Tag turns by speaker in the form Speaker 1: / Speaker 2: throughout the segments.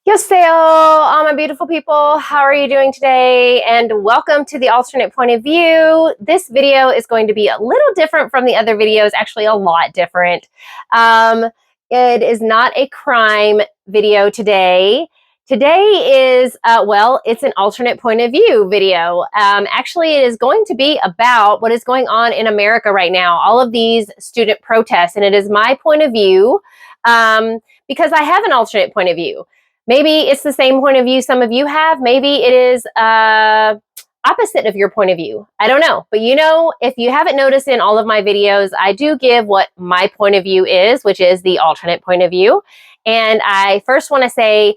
Speaker 1: Yoseo, all my beautiful people. How are you doing today? And welcome to the alternate point of view. This video is going to be a little different from the other videos, actually a lot different. It is not a crime video today. Today is, it's an alternate point of view video. Actually, it is going to be about what is going on in America right now, all of these student protests, and it is my point of view because I have an alternate point of view. Maybe it's the same point of view some of you have. Maybe it is opposite of your point of view. I don't know. But you know, if you haven't noticed in all of my videos, I do give what my point of view is, which is the alternate point of view. And I first want to say,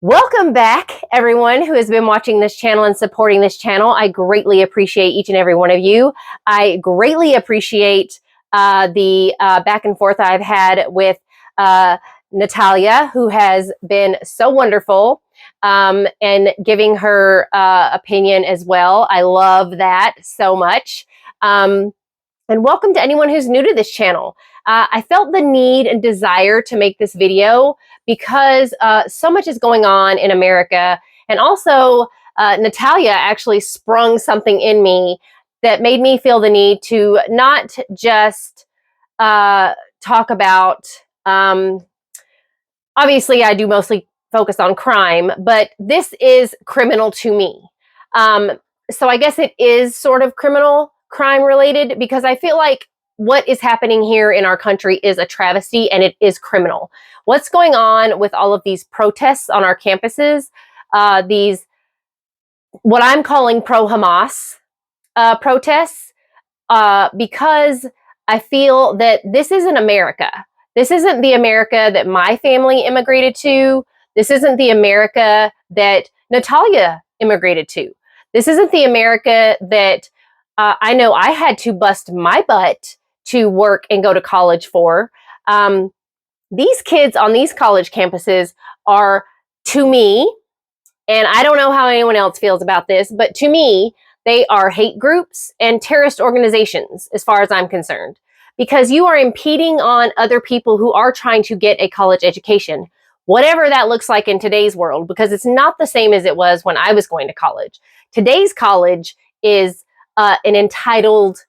Speaker 1: welcome back, everyone who has been watching this channel and supporting this channel. I greatly appreciate each and every one of you. I greatly appreciate the back and forth I've had with Natalia, who has been so wonderful and giving her opinion as well. I love that so much. And welcome to anyone who's new to this channel. I felt the need and desire to make this video because so much is going on in America. And also, Natalia actually sprung something in me that made me feel the need to not just talk about obviously, I do mostly focus on crime, but this is criminal to me. So I guess it is sort of crime related because I feel like what is happening here in our country is a travesty and it is criminal. What's going on with all of these protests on our campuses, these what I'm calling pro-Hamas protests, because I feel that this isn't America. This isn't the America that my family immigrated to. This isn't the America that Natalia immigrated to. This isn't the America that I know I had to bust my butt to work and go to college for. These kids on these college campuses are, to me, and I don't know how anyone else feels about this, but to me, they are hate groups and terrorist organizations, as far as I'm concerned. Because you are impeding on other people who are trying to get a college education, whatever that looks like in today's world, because it's not the same as it was when I was going to college. Today's college is an entitled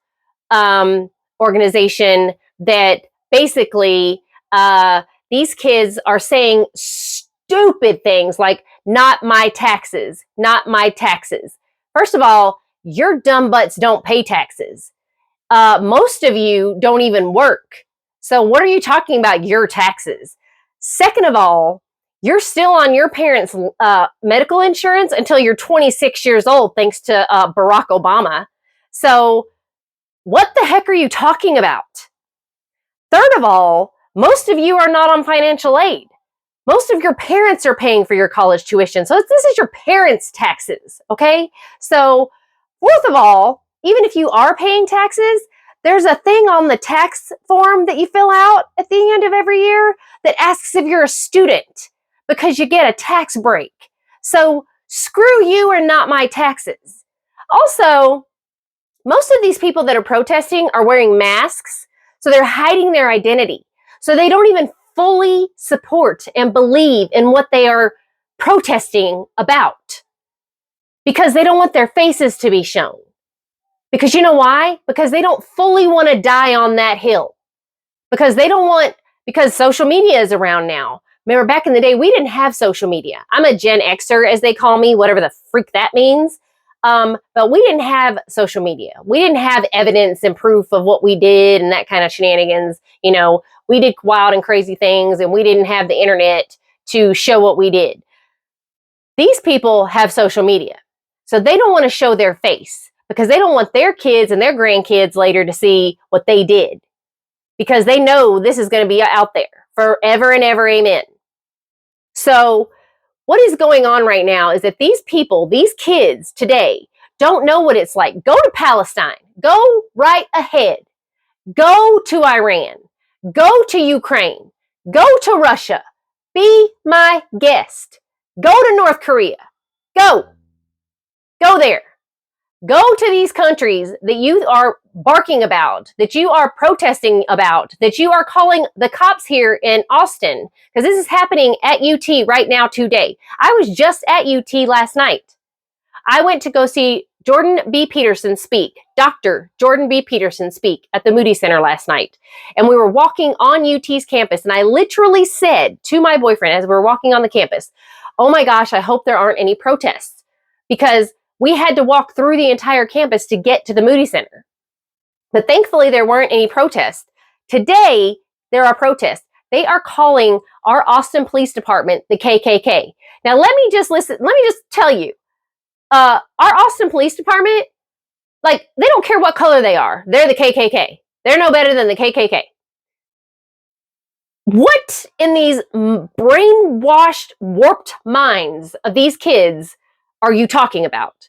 Speaker 1: organization that basically these kids are saying stupid things like, not my taxes, not my taxes. First of all, your dumb butts don't pay taxes. Most of you don't even work. So what are you talking about your taxes? Second of all, you're still on your parents' medical insurance until you're 26 years old, thanks to Barack Obama. So what the heck are you talking about? Third of all, most of you are not on financial aid. Most of your parents are paying for your college tuition. So this is your parents' taxes, okay? So fourth of all, even if you are paying taxes, there's a thing on the tax form that you fill out at the end of every year that asks if you're a student because you get a tax break. So screw you and not my taxes. Also, most of these people that are protesting are wearing masks, so they're hiding their identity. So they don't even fully support and believe in what they are protesting about because they don't want their faces to be shown. Because you know why? Because they don't fully want to die on that hill. Because social media is around now. Remember, back in the day, we didn't have social media. I'm a Gen Xer, as they call me, whatever the freak that means. But we didn't have social media. We didn't have evidence and proof of what we did and that kind of shenanigans. You know, we did wild and crazy things and we didn't have the internet to show what we did. These people have social media. So they don't want to show their face. Because they don't want their kids and their grandkids later to see what they did. Because they know this is going to be out there forever and ever, amen. So what is going on right now is that these people, these kids today, don't know what it's like. Go to Palestine. Go right ahead. Go to Iran. Go to Ukraine. Go to Russia. Be my guest. Go to North Korea. Go. Go there. Go to these countries that you are barking about, that you are protesting about, that you are calling the cops here in Austin, because this is happening at UT right now today. I was just at UT last night. I went to go see Jordan B. Peterson speak, Dr. Jordan B. Peterson speak at the Moody Center last night. And we were walking on UT's campus, and I literally said to my boyfriend as we were walking on the campus, oh my gosh, I hope there aren't any protests, because we had to walk through the entire campus to get to the Moody Center. But thankfully, there weren't any protests. Today, there are protests. They are calling our Austin Police Department the KKK. Now, let me just tell you, our Austin Police Department, like, they don't care what color they are. They're the KKK. They're no better than the KKK. What in these brainwashed, warped minds of these kids are you talking about?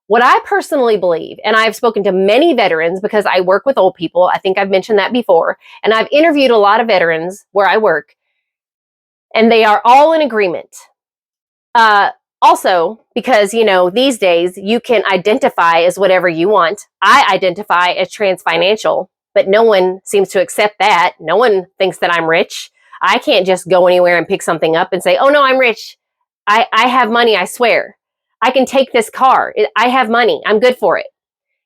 Speaker 1: What I personally believe, and I've spoken to many veterans because I work with old people, I think I've mentioned that before, and I've interviewed a lot of veterans where I work, and they are all in agreement. Also, because, you know, these days you can identify as whatever you want. I identify as transfinancial, but no one seems to accept that. No one thinks that I'm rich. I can't just go anywhere and pick something up and say, oh no, I'm rich. I have money, I swear. I can take this car. I have money. I'm good for it.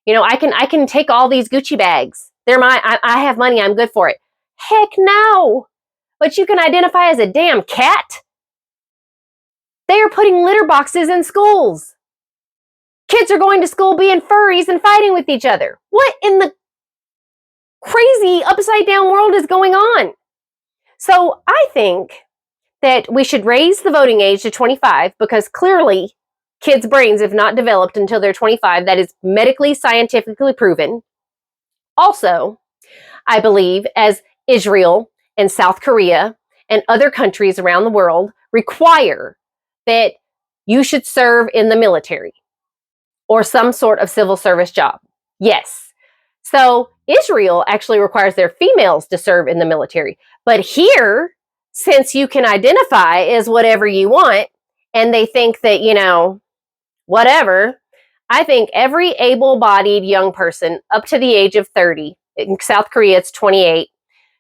Speaker 1: You know, I can take all these Gucci bags. I have money. I'm good for it. Heck no. But you can identify as a damn cat. They are putting litter boxes in schools. Kids are going to school being furries and fighting with each other. What in the crazy upside down world is going on? So I think that we should raise the voting age to 25, because clearly kids' brains have not developed until they're 25. That is medically, scientifically proven. Also, I believe, as Israel and South Korea and other countries around the world require that you should serve in the military or some sort of civil service job. Yes. So Israel actually requires their females to serve in the military. But here, since you can identify as whatever you want, and they think that, you know, whatever, I think every able-bodied young person up to the age of 30, in South Korea it's 28,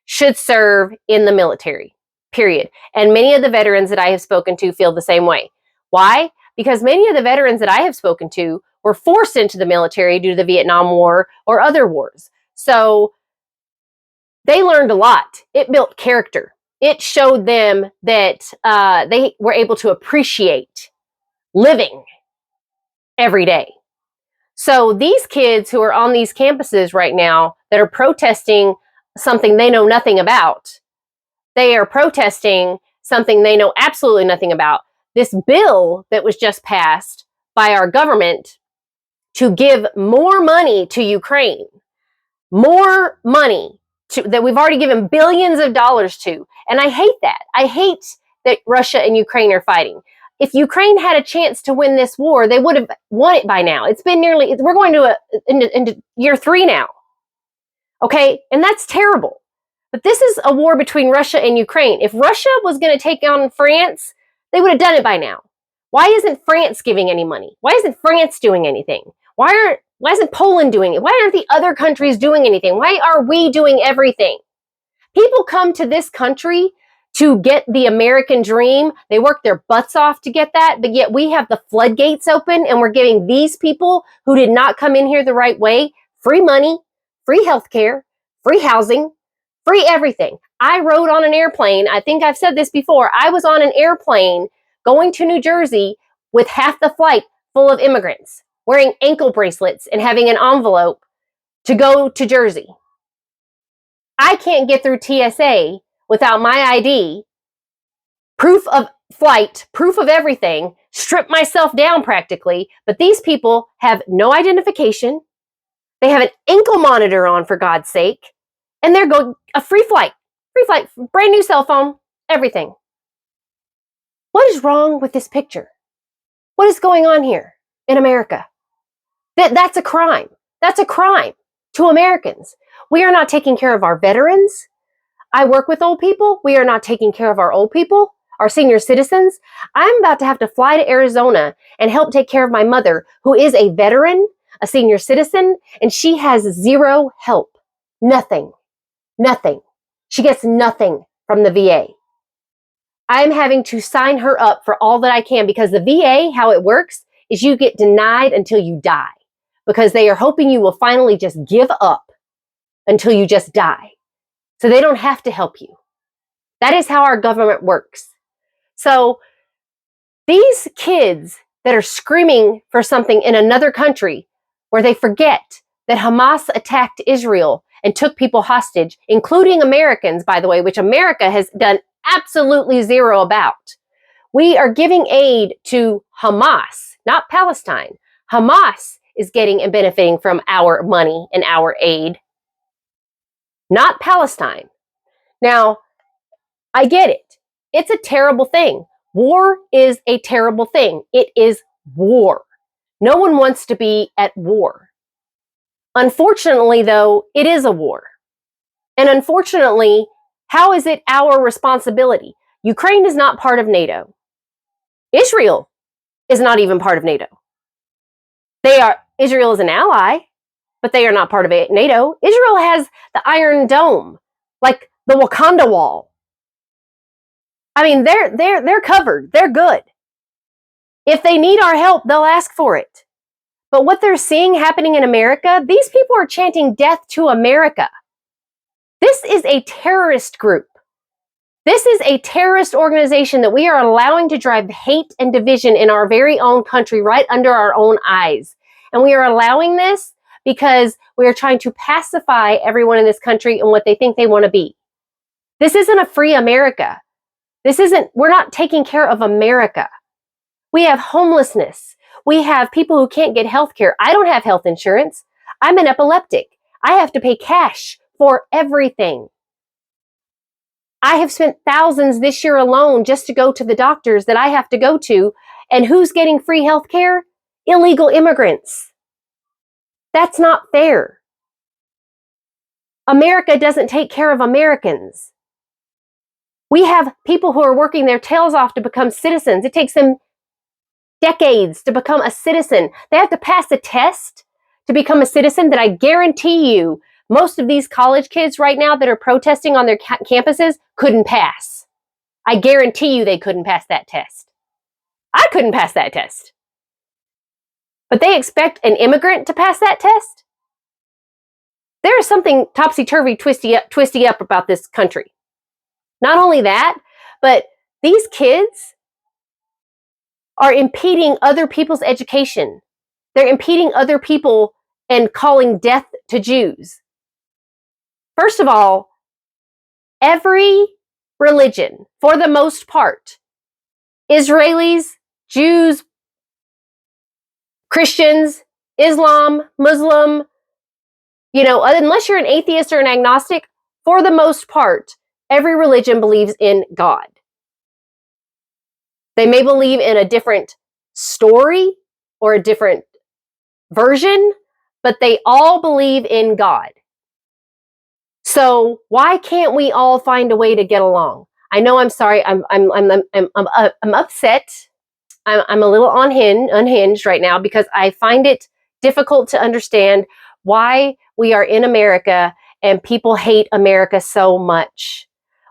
Speaker 1: should serve in the military, period. And many of the veterans that I have spoken to feel the same way. Why? Because many of the veterans that I have spoken to were forced into the military due to the Vietnam War or other wars. So they learned a lot. It built character. It showed them that they were able to appreciate living every day. So these kids who are on these campuses right now that are protesting something they know nothing about, they are protesting something they know absolutely nothing about. This bill that was just passed by our government to give more money to Ukraine, more money that we've already given billions of dollars to. And I hate that. I hate that Russia and Ukraine are fighting. If Ukraine had a chance to win this war, they would have won it by now. It's been we're going to into year 3 now. Okay? And that's terrible. But this is a war between Russia and Ukraine. If Russia was going to take on France, they would have done it by now. Why isn't France giving any money? Why isn't France doing anything? Why isn't Poland doing it? Why aren't the other countries doing anything? Why are we doing everything? People come to this country to get the American dream. They work their butts off to get that, but yet we have the floodgates open and we're giving these people who did not come in here the right way free money, free healthcare, free housing, free everything. I rode on an airplane. I think I've said this before. I was on an airplane going to New Jersey with half the flight full of immigrants, wearing ankle bracelets and having an envelope to go to Jersey. I can't get through TSA without my ID, proof of flight, proof of everything, strip myself down practically, but these people have no identification. They have an ankle monitor on, for God's sake, and they're going a free flight, brand new cell phone, everything. What is wrong with this picture? What is going on here in America? That's a crime. That's a crime to Americans. We are not taking care of our veterans. I work with old people. We are not taking care of our old people, our senior citizens. I'm about to have to fly to Arizona and help take care of my mother, who is a veteran, a senior citizen, and she has zero help. Nothing. Nothing. She gets nothing from the VA. I'm having to sign her up for all that I can because the VA, how it works, is you get denied until you die because they are hoping you will finally just give up until you just die. So they don't have to help you. That is how our government works. So these kids that are screaming for something in another country where they forget that Hamas attacked Israel and took people hostage, including Americans, by the way, which America has done absolutely zero about. We are giving aid to Hamas, not Palestine. Hamas is getting and benefiting from our money and our aid, not Palestine. Now, I get it. It's a terrible thing. War is a terrible thing. It is war. No one wants to be at war. Unfortunately, though, it is a war. And unfortunately, how is it our responsibility? Ukraine is not part of NATO. Israel is not even part of NATO. Israel is an ally, but they are not part of NATO. Israel has the Iron Dome, like the Wakanda Wall. I mean, they're covered. They're good. If they need our help, they'll ask for it. But what they're seeing happening in America, these people are chanting death to America. This is a terrorist group. This is a terrorist organization that we are allowing to drive hate and division in our very own country right under our own eyes. And we are allowing this because we are trying to pacify everyone in this country and what they think they want to be. This isn't a free America. We're not taking care of America. We have homelessness. We have people who can't get health care. I don't have health insurance. I'm an epileptic. I have to pay cash for everything. I have spent thousands this year alone just to go to the doctors that I have to go to. And who's getting free health care? Illegal immigrants. That's not fair. America doesn't take care of Americans. We have people who are working their tails off to become citizens. It takes them decades to become a citizen. They have to pass a test to become a citizen that I guarantee you most of these college kids right now that are protesting on their campuses couldn't pass. I guarantee you they couldn't pass that test. I couldn't pass that test. But they expect an immigrant to pass that test? There is something topsy-turvy, twisty up about this country. Not only that, but these kids are impeding other people's education. They're impeding other people and calling death to Jews. First of all, every religion, for the most part, Israelis, Jews, Christians, Islam, Muslim, unless you're an atheist or an agnostic, for the most part, every religion believes in God. They may believe in a different story or a different version, but they all believe in God. So why can't we all find a way to get along? I know. I'm sorry. I'm upset. I'm a little unhinged right now because I find it difficult to understand why we are in America and people hate America so much.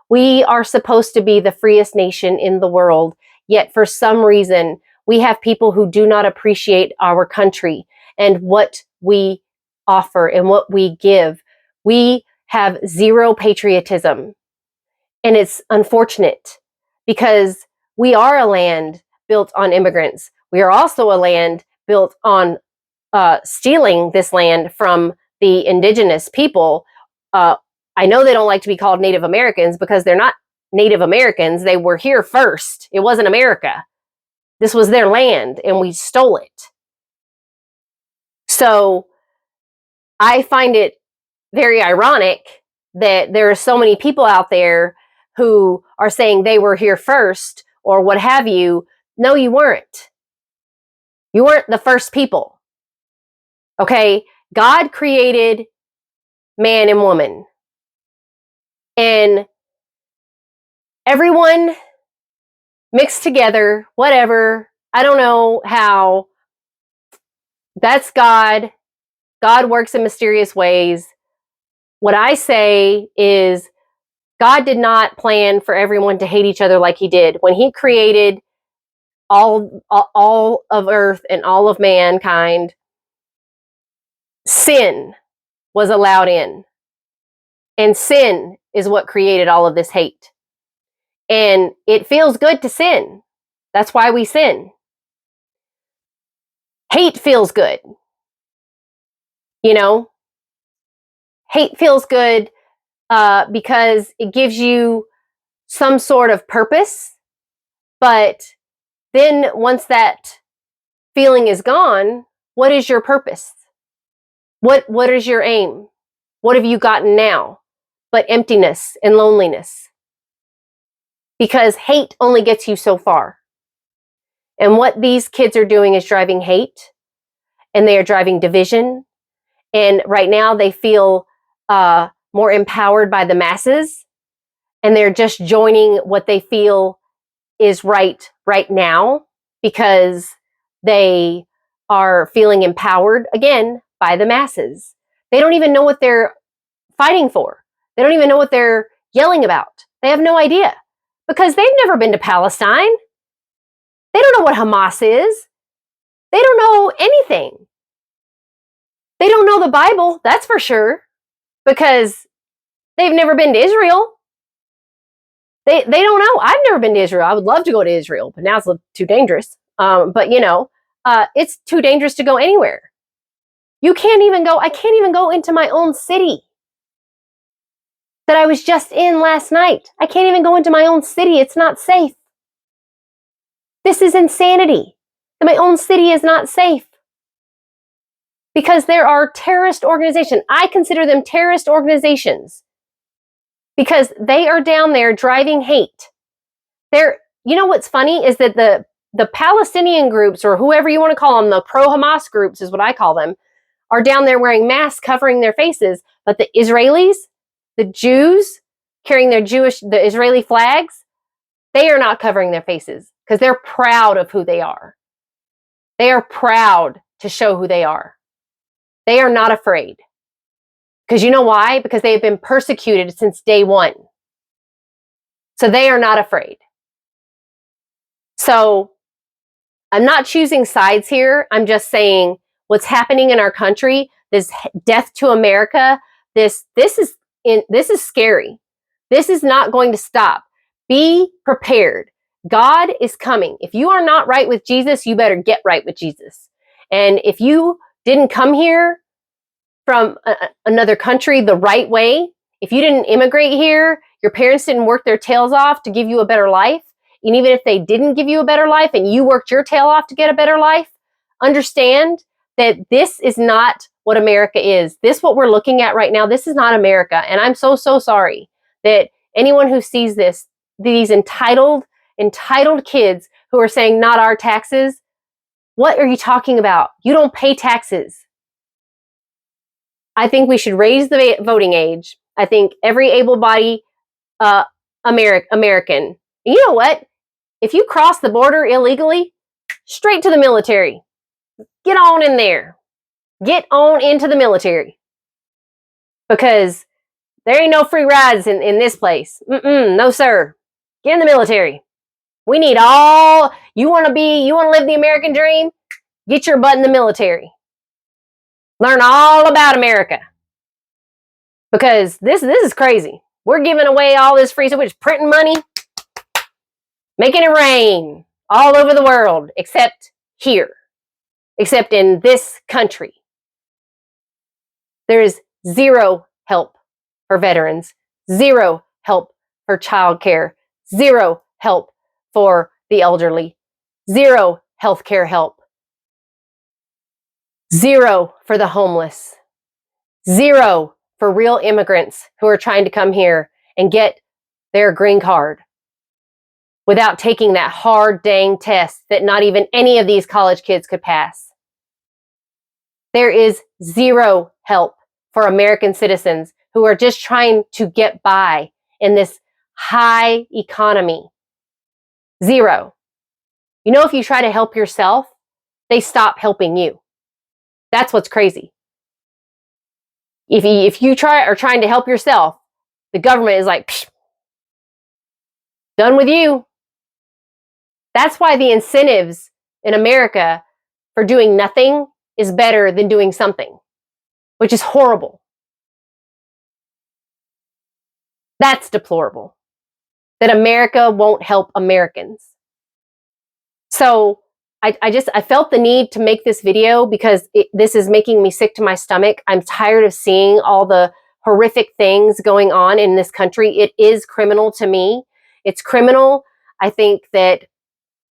Speaker 1: We are supposed to be the freest nation in the world, yet for some reason we have people who do not appreciate our country and what we offer and what we give. We have zero patriotism. And it's unfortunate because we are a land built on immigrants. We are also a land built on stealing this land from the indigenous people. I know they don't like to be called Native Americans because they're not Native Americans. They were here first. It wasn't America. This was their land and we stole it. So I find it very ironic that there are so many people out there who are saying they were here first or what have you. No, you weren't. You weren't the first people. Okay? God created man and woman. And everyone mixed together, whatever. I don't know how That's God. God works in mysterious ways. What I say is God did not plan for everyone to hate each other like he did. When he created all of earth and all of mankind, sin was allowed in. And sin is what created all of this hate. And it feels good to sin. That's why we sin. Hate feels good. You know, hate feels good because it gives you some sort of purpose. But then once that feeling is gone, what is your purpose? What is your aim? What have you gotten now? But emptiness and loneliness. Because hate only gets you so far. And what these kids are doing is driving hate, and they are driving division. And right now they feel more empowered by the masses, and they're just joining what they feel is right now because they are feeling empowered again by the masses. They don't even know what they're fighting for. They don't even know what they're yelling about. They have no idea because they've never been to Palestine. They don't know what Hamas is. They don't know anything. They don't know the Bible, that's for sure, because they've never been to Israel. They don't know. I've never been to Israel. I would love to go to Israel, but now it's too dangerous. But it's too dangerous to go anywhere. You can't even go. I can't even go into my own city that I was just in last night. I can't even go into my own city. It's not safe. This is insanity. My own city is not safe because there are terrorist organizations. I consider them terrorist organizations because they are down there driving hate. You know what's funny is that the Palestinian groups, or whoever you want to call them, the pro-Hamas groups is what I call them, are down there wearing masks covering their faces. But the Israelis, the Jews carrying the Israeli flags, they are not covering their faces because they're proud of who they are. They are proud to show who they are. They are not afraid. Because you know why? Because they have been persecuted since day one. So they are not afraid. So I'm not choosing sides here. I'm just saying what's happening in our country, this death to America, this is scary. This is not going to stop. Be prepared. God is coming. If you are not right with Jesus, you better get right with Jesus. And if you didn't come here from another country the right way, if you didn't immigrate here, your parents didn't work their tails off to give you a better life, and even if they didn't give you a better life and you worked your tail off to get a better life, understand that this is not what America is. What we're looking at right now, this is not America. And I'm so sorry that anyone who sees this, these entitled kids who are saying not our taxes, what are you talking about? You don't pay taxes. I think we should raise the voting age. I think every able-bodied American, you know what? If you cross the border illegally, straight to the military. Get on in there. Get on into the military. Because there ain't no free rides in this place. No, sir. Get in the military. We need all. You want to live the American dream? Get your butt in the military. Learn all about America. Because this is crazy. We're giving away all this free stuff. We're just printing money, making it rain all over the world, except here, except in this country. There is zero help for veterans, zero help for childcare, zero help for the elderly, zero healthcare help, zero for the homeless, zero for real immigrants who are trying to come here and get their green card without taking that hard dang test that not even any of these college kids could pass. There is zero help for American citizens who are just trying to get by in this high economy. Zero. You know, if you try to help yourself, they stop helping you. That's what's crazy. If you are trying to help yourself, the government is like, psh, done with you. That's why the incentives in America for doing nothing is better than doing something, which is horrible. That's deplorable. That America won't help Americans. So I felt the need to make this video because this is making me sick to my stomach. I'm tired of seeing all the horrific things going on in this country. It is criminal to me. It's criminal. I think that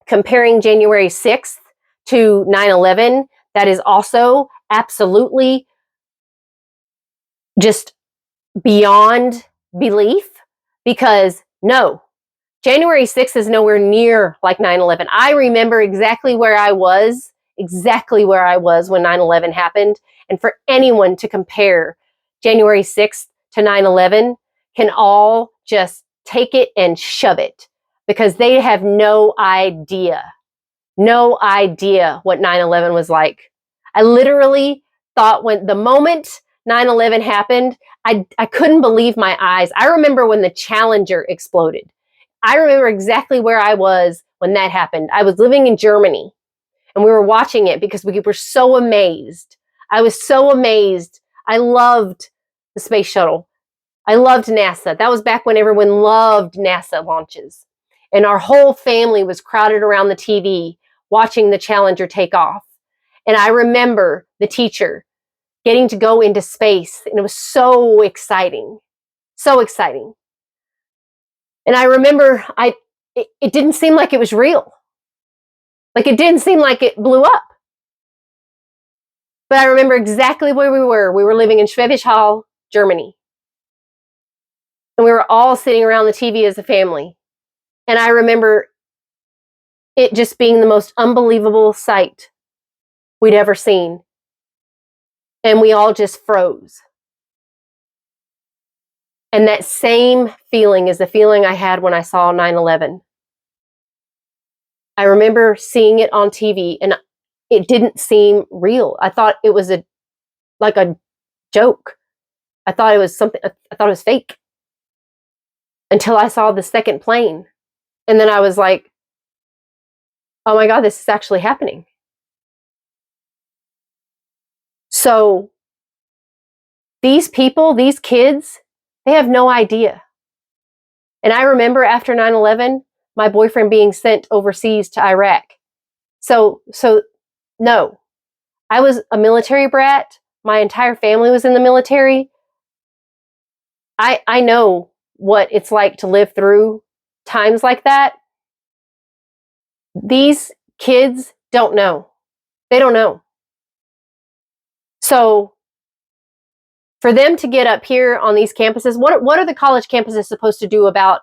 Speaker 1: comparing January 6th to 9/11, that is also absolutely just beyond belief, because no, January 6th is nowhere near like 9/11. I remember exactly where I was when 9/11 happened. And for anyone to compare January 6th to 9/11 can all just take it and shove it, because they have no idea what 9/11 was like. I literally thought, when the moment 9/11 happened, I couldn't believe my eyes. I remember when the Challenger exploded. I remember exactly where I was when that happened. I was living in Germany, and we were watching it because we were so amazed. I was so amazed. I loved the space shuttle. I loved NASA. That was back when everyone loved NASA launches. And our whole family was crowded around the TV watching the Challenger take off. And I remember the teacher getting to go into space, and it was so exciting. So exciting. And I remember it didn't seem like it was real. Like, it didn't seem like it blew up. But I remember exactly where we were. We were living in Schwäbisch Hall, Germany. And we were all sitting around the TV as a family. And I remember it just being the most unbelievable sight we'd ever seen. And we all just froze. And that same feeling is the feeling I had when I saw 9/11. I remember seeing it on TV, and it didn't seem real. I thought it was like a joke. I thought it was something. I thought it was fake until I saw the second plane, and then I was like, "Oh my God, this is actually happening." So these people, these kids, they have no idea. And I remember after 9/11, my boyfriend being sent overseas to Iraq. So no, I was a military brat. My entire family was in the military. I know what it's like to live through times like that. These kids don't know. They don't know. So for them to get up here on these campuses, what are the college campuses supposed to do about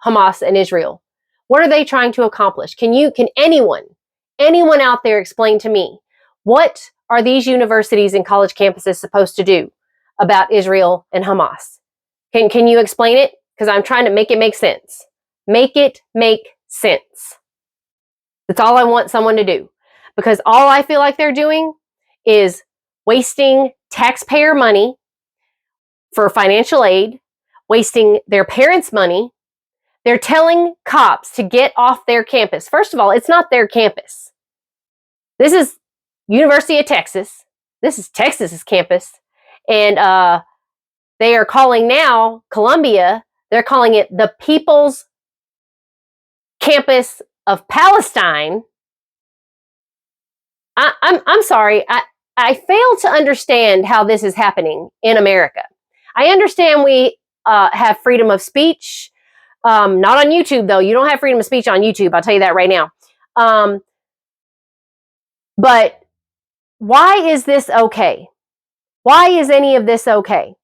Speaker 1: Hamas and Israel? What are they trying to accomplish? Can anyone out there explain to me, what are these universities and college campuses supposed to do about Israel and Hamas? Can you explain it? Because I'm trying to make it make sense. Make it make sense. That's all I want someone to do. Because all I feel like they're doing is wasting taxpayer money for financial aid, wasting their parents' money. They're telling cops to get off their campus. First of all, it's not their campus. This is University of Texas. This is Texas's campus. And they are calling now Columbia, they're calling it the People's Campus of Palestine. I'm sorry. I fail to understand how this is happening in America. I understand we have freedom of speech. Not on YouTube, though. You don't have freedom of speech on YouTube. I'll tell you that right now. But why is this okay? Why is any of this okay?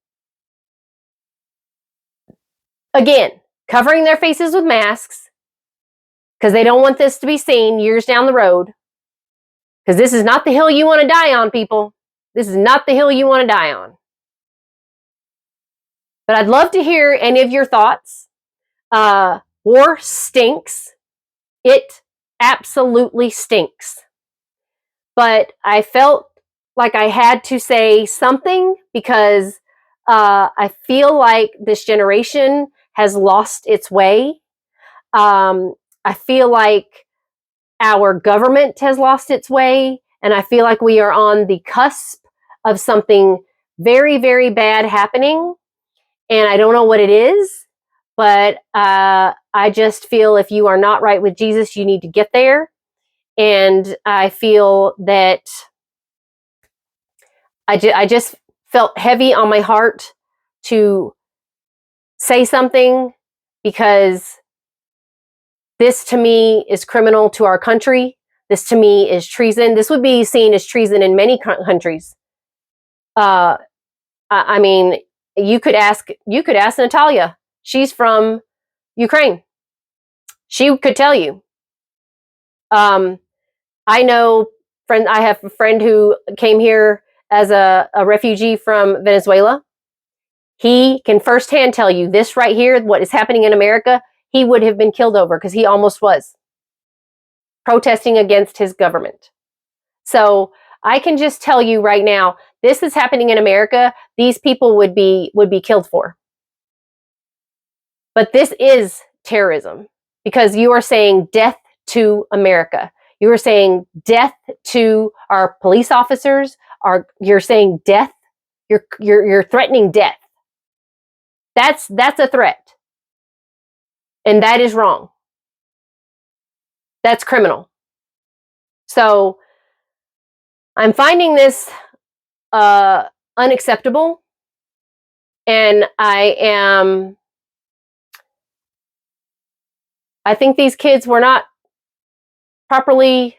Speaker 1: Again, covering their faces with masks because they don't want this to be seen years down the road. Because this is not the hill you want to die on, people. This is not the hill you want to die on. But I'd love to hear any of your thoughts. War stinks. It absolutely stinks. But I felt like I had to say something because I feel like this generation has lost its way. I feel like our government has lost its way, and I feel like we are on the cusp of something very, very bad happening. And I don't know what it is, but I just feel if you are not right with Jesus, you need to get there. And I feel that I just felt heavy on my heart to say something because this to me is criminal to our country. This to me is treason. This would be seen as treason in many countries. I mean, you could ask Natalia. She's from Ukraine. She could tell you. I know I have a friend who came here as a refugee from Venezuela. He can firsthand tell you this right here, what is happening in America, he would have been killed over because he almost was protesting against his government. So I can just tell you right now, this is happening in America. These people would be killed for. But this is terrorism because you are saying death to America. You are saying death to our police officers. You're saying death. You're threatening death. That's a threat, and that is wrong. That's criminal. So I'm finding this unacceptable, and I think these kids were not properly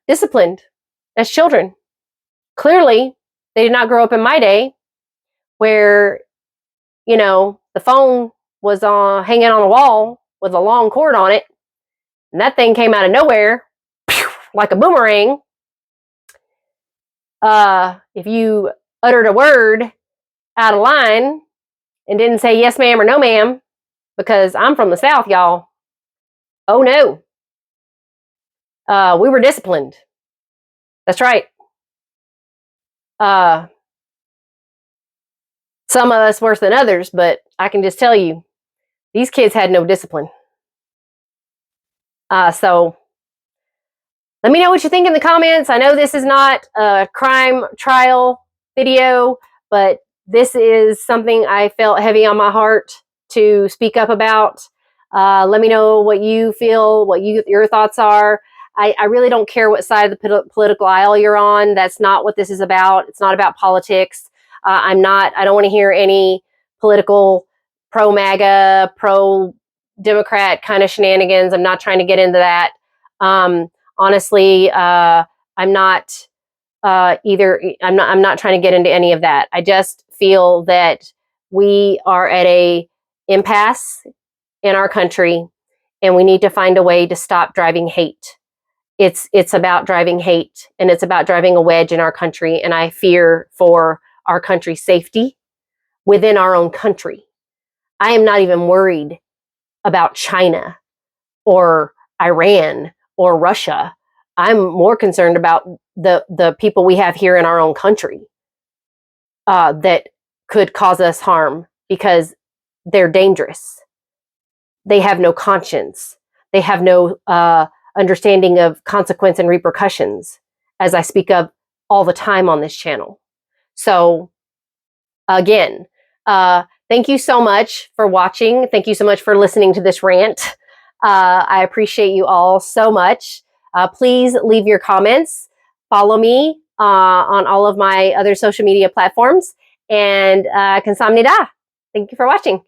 Speaker 1: disciplined as children. Clearly, they did not grow up in my day where, the phone was hanging on a wall with a long cord on it, and that thing came out of nowhere like a boomerang. If you uttered a word out of line and didn't say yes ma'am or no ma'am, because I'm from the South, y'all. Oh no. We were disciplined. That's right. Some of us worse than others, but I can just tell you, these kids had no discipline. So let me know what you think in the comments. I know this is not a crime trial video, but this is something I felt heavy on my heart to speak up about. Let me know what you feel, what your thoughts are. I really don't care what side of the political aisle you're on. That's not what this is about. It's not about politics. I don't want to hear any political pro-MAGA, pro-Democrat kind of shenanigans. I'm not trying to get into that. Honestly, I'm not I'm not trying to get into any of that. I just feel that we are at a impasse in our country, and we need to find a way to stop driving hate. It's about driving hate, and it's about driving a wedge in our country, and I fear for our country's safety within our own country. I am not even worried about China or Iran or Russia. I'm more concerned about the people we have here in our own country that could cause us harm because they're dangerous. They have no conscience. They have no understanding of consequence and repercussions, as I speak of all the time on this channel. So again, thank you so much for watching. Thank you so much for listening to this rant. I appreciate you all so much. Please leave your comments. Follow me on all of my other social media platforms. And kamsahamnida. Thank you for watching.